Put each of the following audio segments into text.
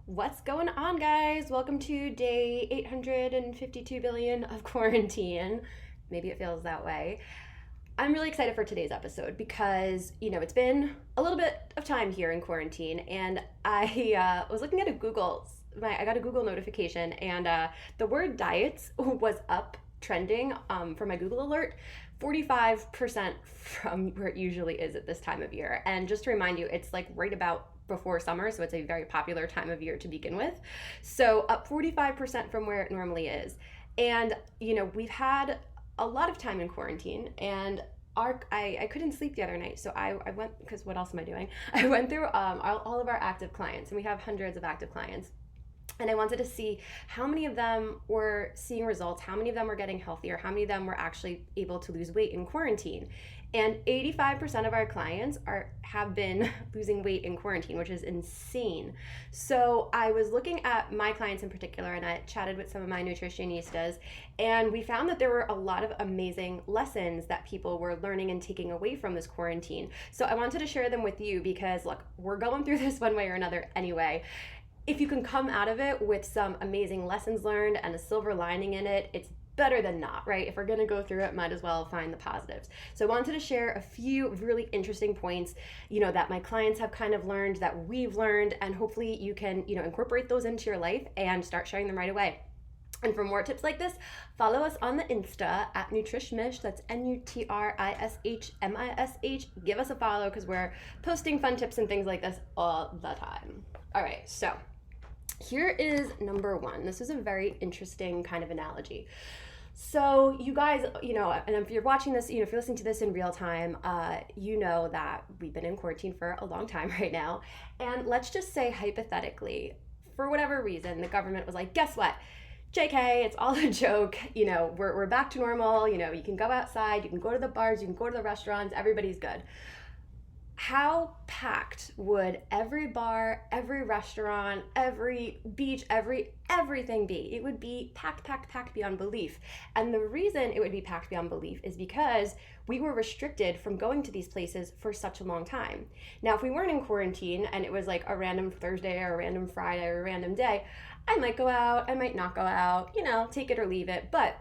What's going on, guys? Welcome to day 852 billion of quarantine. Maybe it feels that way. I'm really excited for today's episode because, it's been a little bit of time here in quarantine, and I was looking at I got a Google notification, and the word diets was up trending for my Google alert 45% from where it usually is at this time of year. And just to remind you, it's like right about before summer, so it's a very popular time of year to begin with. So up 45% from where it normally is. And, we've had a lot of time in quarantine, and I couldn't sleep the other night, so I went, because what else am I doing? I went through all of our active clients, and we have hundreds of active clients. And I wanted to see how many of them were seeing results, how many of them were getting healthier, how many of them were actually able to lose weight in quarantine. And 85% of our clients have been losing weight in quarantine, which is insane. So I was looking at my clients in particular, and I chatted with some of my nutritionistas, and we found that there were a lot of amazing lessons that people were learning and taking away from this quarantine. So I wanted to share them with you because, look, we're going through this one way or another anyway. If you can come out of it with some amazing lessons learned and a silver lining in it, it's better than not, right? If we're gonna go through it, might as well find the positives. So I wanted to share a few really interesting points, that my clients have kind of learned, that we've learned, and hopefully you can, incorporate those into your life and start sharing them right away. And for more tips like this, follow us on the Insta at Nutrishmish. That's NUTRISHMISH. Give us a follow because we're posting fun tips and things like this all the time. All right, so here is number one. This is a very interesting kind of analogy. So you guys, and if you're watching this, if you're listening to this in real time, you know that we've been in quarantine for a long time right now. And let's just say hypothetically, for whatever reason, the government was like, guess what? JK, it's all a joke. We're back to normal. You can go outside, you can go to the bars, you can go to the restaurants, everybody's good. How packed would every bar, every restaurant, every beach, everything be? It would be packed beyond belief. And the reason it would be packed beyond belief is because we were restricted from going to these places for such a long time. Now, if we weren't in quarantine and it was like a random Thursday or a random Friday or a random day, I might go out, I might not go out, take it or leave it. But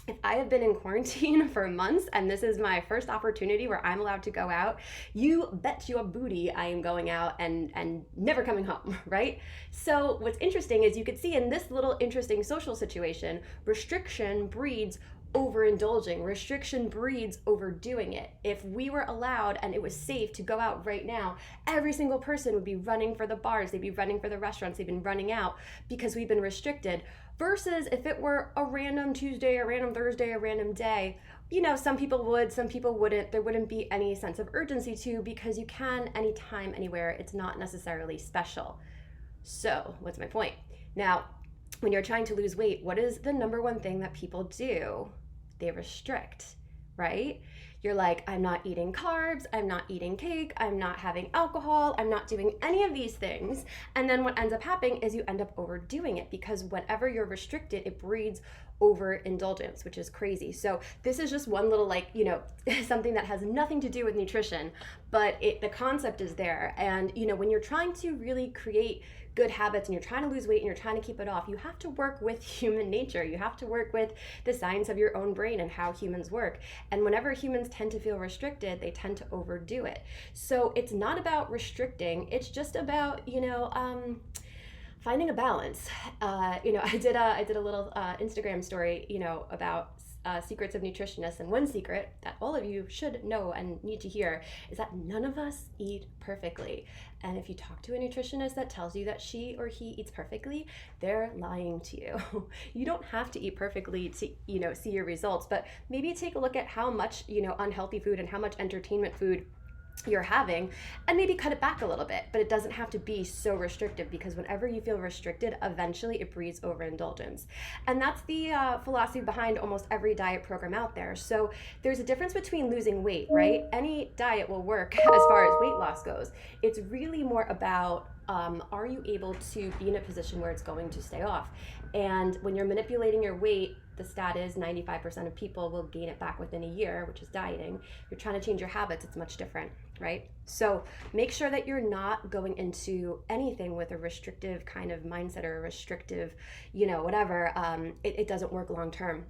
if I have been in quarantine for months and this is my first opportunity where I'm allowed to go out, you bet your booty I am going out and never coming home, right? So what's interesting is you could see in this little interesting social situation, restriction breeds overindulging. Restriction breeds overdoing it. If we were allowed and it was safe to go out right now, every single person would be running for the bars, they'd be running for the restaurants, they've been running out because we've been restricted. Versus if it were a random Tuesday, a random Thursday, a random day, some people would, some people wouldn't. There wouldn't be any sense of urgency to because you can anytime, anywhere. It's not necessarily special. So what's my point? Now, when you're trying to lose weight, what is the number one thing that people do? They restrict, right? You're like, I'm not eating carbs, I'm not eating cake, I'm not having alcohol, I'm not doing any of these things. And then what ends up happening is you end up overdoing it because whenever you're restricted, it breeds overindulgence, which is crazy. So this is just one little something that has nothing to do with nutrition, but the concept is there. And when you're trying to really create good habits and you're trying to lose weight and you're trying to keep it off, you have to work with human nature. You have to work with the science of your own brain and how humans work. And whenever humans tend to feel restricted, they tend to overdo it. So it's not about restricting, it's just about, finding a balance. I did a little Instagram story, about secrets of nutritionists, and one secret that all of you should know and need to hear is that none of us eat perfectly. And if you talk to a nutritionist that tells you that she or he eats perfectly, they're lying to you. You don't have to eat perfectly to see your results, but maybe take a look at how much unhealthy food and how much entertainment food you're having and maybe cut it back a little bit. But it doesn't have to be so restrictive because whenever you feel restricted, eventually it breeds overindulgence. And that's the philosophy behind almost every diet program out there. So there's a difference between losing weight, right? Any diet will work as far as weight loss goes. It's really more about are you able to be in a position where it's going to stay off? And when you're manipulating your weight, the stat is 95% of people will gain it back within a year, which is dieting. If you're trying to change your habits, it's much different. right? So make sure that you're not going into anything with a restrictive kind of mindset or a restrictive, whatever. It doesn't work long term.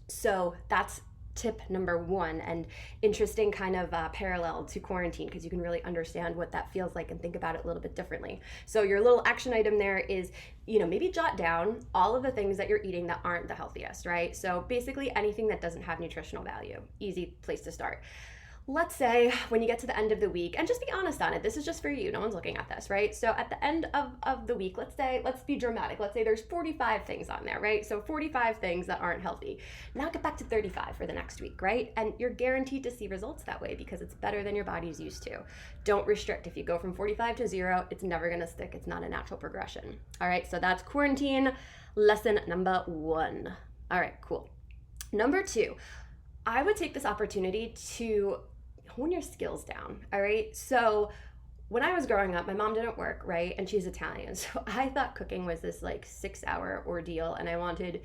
So that's tip number one, and interesting kind of parallel to quarantine, because you can really understand what that feels like and think about it a little bit differently. So your little action item there is, maybe jot down all of the things that you're eating that aren't the healthiest, right? So basically anything that doesn't have nutritional value. Easy place to start. Let's say when you get to the end of the week, and just be honest on it, this is just for you, no one's looking at this, right? So at the end of the week, let's be dramatic, let's say there's 45 things on there, right? So 45 things that aren't healthy. Now get back to 35 for the next week, right? And you're guaranteed to see results that way because it's better than your body's used to. Don't restrict. If you go from 45 to 0, it's never gonna stick. It's not a natural progression. All right, so that's quarantine lesson number 1. All right, cool. Number 2, I would take this opportunity to hone your skills down, all right? So when I was growing up, my mom didn't work, right? And she's Italian. So I thought cooking was this 6-hour ordeal, and I wanted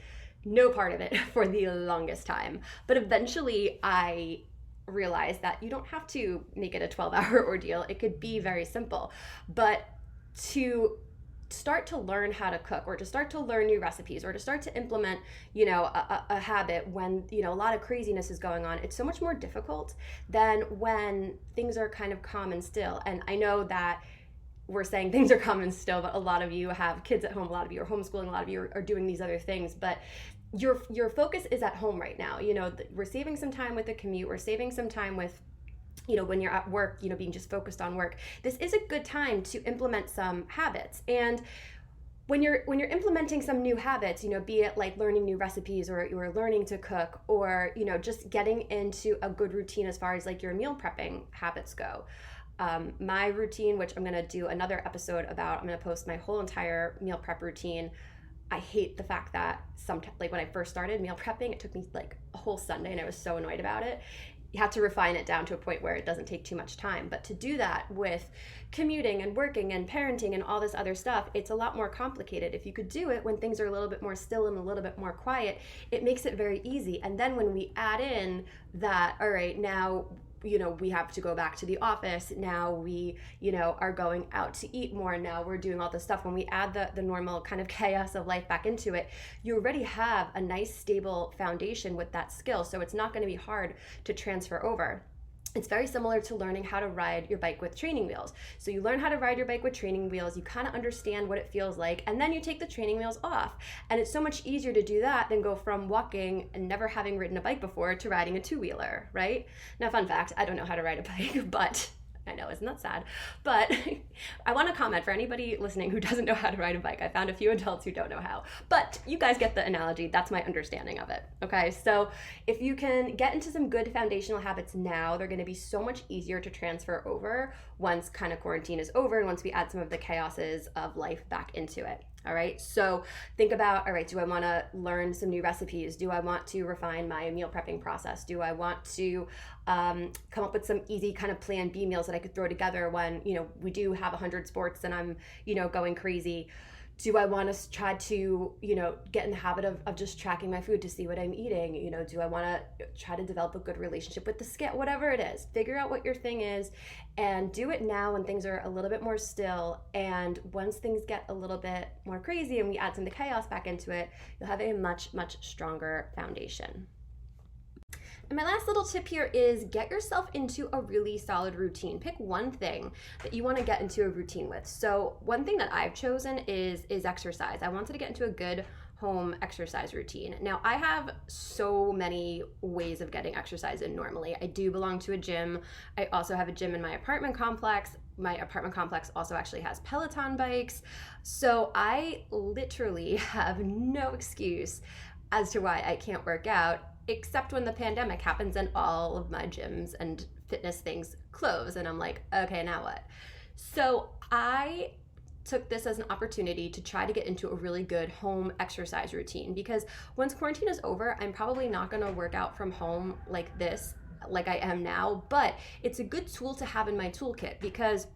no part of it for the longest time. But eventually I realized that you don't have to make it a 12-hour ordeal. It could be very simple. But to start to learn how to cook, or to start to learn new recipes, or to start to implement, a habit when, a lot of craziness is going on, it's so much more difficult than when things are kind of calm and still. And I know that we're saying things are calm and still, but a lot of you have kids at home, a lot of you are homeschooling, a lot of you are doing these other things, but your focus is at home right now. We're saving some time with the commute, we're saving some time with when you're at work, being just focused on work. This is a good time to implement some habits. And when you're implementing some new habits, be it like learning new recipes, or you're learning to cook, or, just getting into a good routine as far as like your meal prepping habits go. My routine, which I'm going to do another episode about, I'm going to post my whole entire meal prep routine. I hate the fact that sometimes, like when I first started meal prepping, it took me like a whole Sunday and I was so annoyed about it. You have to refine it down to a point where it doesn't take too much time. But to do that with commuting and working and parenting and all this other stuff, it's a lot more complicated. If you could do it when things are a little bit more still and a little bit more quiet, it makes it very easy. And then when we add in that, all right, now we have to go back to the office. Now we, are going out to eat more. Now we're doing all this stuff. When we add the normal kind of chaos of life back into it, you already have a nice stable foundation with that skill. So it's not going to be hard to transfer over. It's very similar to learning how to ride your bike with training wheels. So you learn how to ride your bike with training wheels, you kind of understand what it feels like, and then you take the training wheels off. And it's so much easier to do that than go from walking and never having ridden a bike before to riding a two-wheeler, right? Now, fun fact, I don't know how to ride a bike, but I know, isn't that sad? But I want to comment for anybody listening who doesn't know how to ride a bike. I found a few adults who don't know how, but you guys get the analogy. That's my understanding of it. Okay, so if you can get into some good foundational habits now, they're going to be so much easier to transfer over once kind of quarantine is over and once we add some of the chaoses of life back into it. All right, so think about, all right, do I want to learn some new recipes? Do I want to refine my meal prepping process? Do I want to come up with some easy kind of plan B meals that I could throw together when, we do have 100 sports and I'm, going crazy? Do I want to try to, get in the habit of just tracking my food to see what I'm eating? Do I want to try to develop a good relationship with the scale? Whatever it is, figure out what your thing is and do it now when things are a little bit more still. And once things get a little bit more crazy and we add some of the chaos back into it, you'll have a much, much stronger foundation. And my last little tip here is get yourself into a really solid routine. Pick one thing that you want to get into a routine with. So one thing that I've chosen is exercise. I wanted to get into a good home exercise routine. Now, I have so many ways of getting exercise in normally. I do belong to a gym. I also have a gym in my apartment complex. My apartment complex also actually has Peloton bikes. So I literally have no excuse as to why I can't work out, except when the pandemic happens and all of my gyms and fitness things close. And I'm like, okay, now what? So I took this as an opportunity to try to get into a really good home exercise routine, because once quarantine is over, I'm probably not going to work out from home like this, like I am now, but it's a good tool to have in my toolkit because,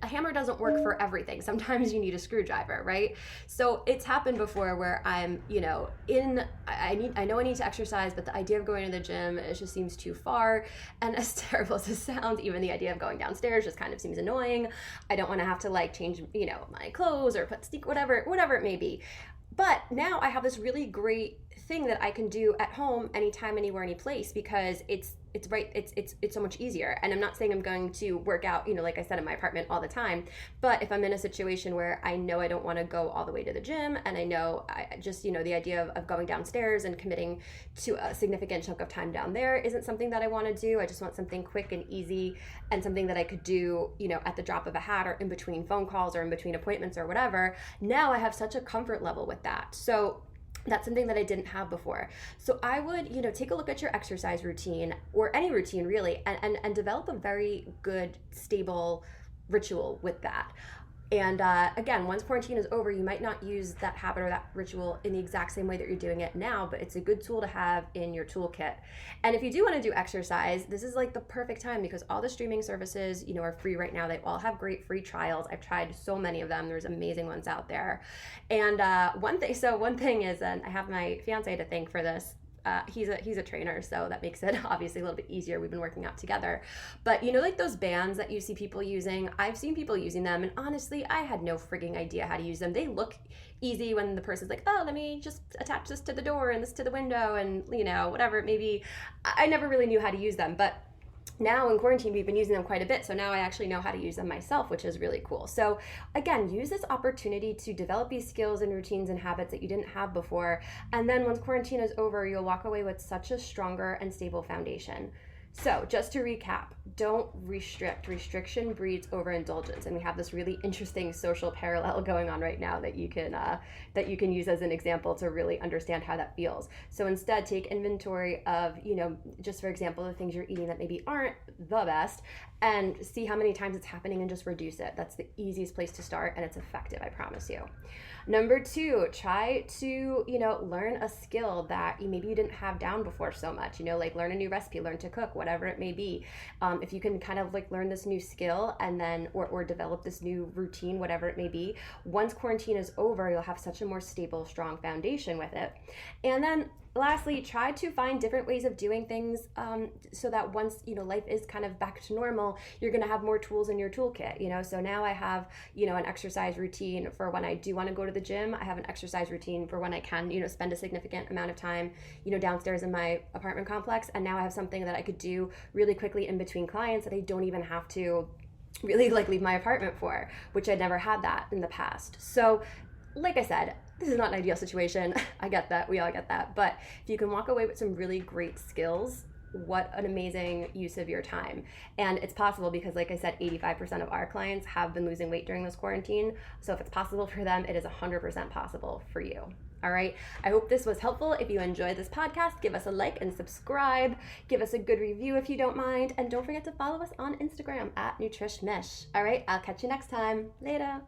a hammer doesn't work for everything. Sometimes you need a screwdriver, right? So it's happened before where I'm, I know I need to exercise, but the idea of going to the gym, it just seems too far. And as terrible as it sounds, even the idea of going downstairs just kind of seems annoying. I don't want to have to like change, my clothes or put whatever it may be. But now I have this really great thing that I can do at home, anytime, anywhere, any place, because it's so much easier. And I'm not saying I'm going to work out, like I said, in my apartment all the time. But if I'm in a situation where I know I don't want to go all the way to the gym, and I know I just, the idea of going downstairs and committing to a significant chunk of time down there isn't something that I want to do. I just want something quick and easy and something that I could do, at the drop of a hat or in between phone calls or in between appointments or whatever. Now I have such a comfort level with that. So that's something that I didn't have before. So I would, take a look at your exercise routine, or any routine really, and develop a very good, stable ritual with that. And again, once quarantine is over, you might not use that habit or that ritual in the exact same way that you're doing it now, but it's a good tool to have in your toolkit. And if you do want to do exercise, this is like the perfect time, because all the streaming services, are free right now. They all have great free trials. I've tried so many of them. There's amazing ones out there. And one thing is, and I have my fiance to thank for this. He's a trainer, so that makes it obviously a little bit easier. We've been working out together. But like those bands that you see people using, I've seen people using them, and honestly, I had no frigging idea how to use them. They look easy when the person's like, oh, let me just attach this to the door and this to the window and, whatever it may be. I never really knew how to use them, but now in quarantine, we've been using them quite a bit. So now I actually know how to use them myself, which is really cool. So again, use this opportunity to develop these skills and routines and habits that you didn't have before. And then once quarantine is over, you'll walk away with such a stronger and stable foundation. So just to recap, don't restrict. Restriction breeds overindulgence, and we have this really interesting social parallel going on right now that you can use as an example to really understand how that feels. So instead, take inventory of, just for example, the things you're eating that maybe aren't the best, and see how many times it's happening and just reduce it. That's the easiest place to start, and it's effective, I promise you. Number 2, try to, learn a skill that maybe you didn't have down before so much, like learn a new recipe, learn to cook, whatever it may be. If you can kind of like learn this new skill and then, or develop this new routine, whatever it may be, once quarantine is over, you'll have such a more stable, strong foundation with it. And then lastly, try to find different ways of doing things so that once, life is kind of back to normal, you're going to have more tools in your toolkit, So now I have, an exercise routine for when I do want to go to the gym. I have an exercise routine for when I can, spend a significant amount of time, downstairs in my apartment complex. And now I have something that I could do really quickly in between clients that I don't even have to really like leave my apartment for, which I'd never had that in the past. So like I said, this is not an ideal situation. I get that. We all get that. But if you can walk away with some really great skills, what an amazing use of your time. And it's possible because, like I said, 85% of our clients have been losing weight during this quarantine. So if it's possible for them, it is 100% possible for you. All right. I hope this was helpful. If you enjoyed this podcast, give us a like and subscribe. Give us a good review if you don't mind. And don't forget to follow us on Instagram @NutrishMish. All right. I'll catch you next time. Later.